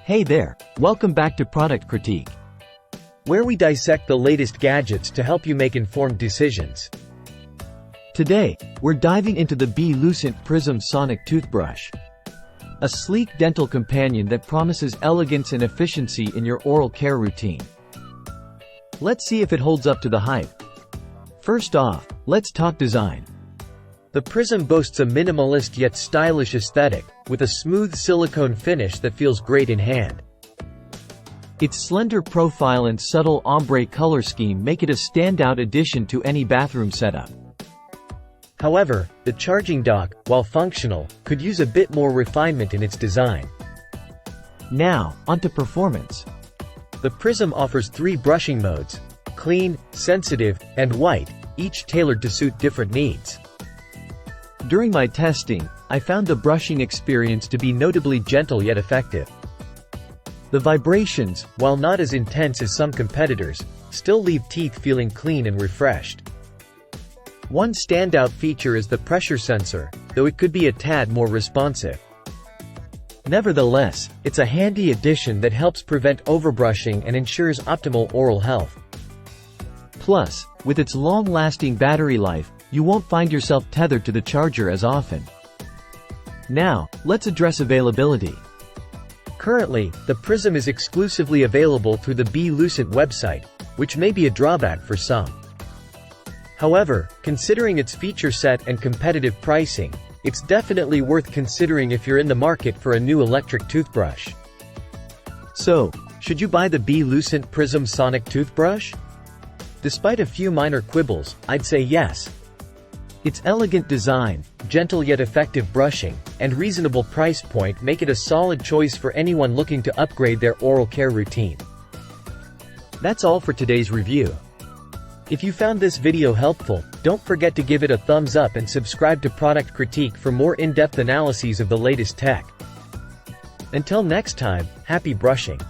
Hey there, welcome back to Product Critique, where we dissect the latest gadgets to help you make informed decisions. Today, we're diving into the Be Lucent Prism Sonic Toothbrush. A sleek dental companion that promises elegance and efficiency in your oral care routine. Let's see if it holds up to the hype. First off, let's talk design. The Prism boasts a minimalist yet stylish aesthetic, with a smooth silicone finish that feels great in hand. Its slender profile and subtle ombre color scheme make it a standout addition to any bathroom setup. However, the charging dock, while functional, could use a bit more refinement in its design. Now, onto performance. The Prism offers 3 brushing modes: clean, sensitive, and white, each tailored to suit different needs. During my testing, I found the brushing experience to be notably gentle yet effective. The vibrations, while not as intense as some competitors, still leave teeth feeling clean and refreshed. One standout feature is the pressure sensor, though it could be a tad more responsive. Nevertheless, it's a handy addition that helps prevent overbrushing and ensures optimal oral health. Plus, with its long-lasting battery life, you won't find yourself tethered to the charger as often. Now, let's address availability. Currently, the Prism is exclusively available through the Be Lucent website, which may be a drawback for some. However, considering its feature set and competitive pricing, it's definitely worth considering if you're in the market for a new electric toothbrush. So, should you buy the Be Lucent Prism Sonic Toothbrush? Despite a few minor quibbles, I'd say yes. Its elegant design, gentle yet effective brushing, and reasonable price point make it a solid choice for anyone looking to upgrade their oral care routine. That's all for today's review. If you found this video helpful, don't forget to give it a thumbs up and subscribe to Product Critique for more in-depth analyses of the latest tech. Until next time, happy brushing.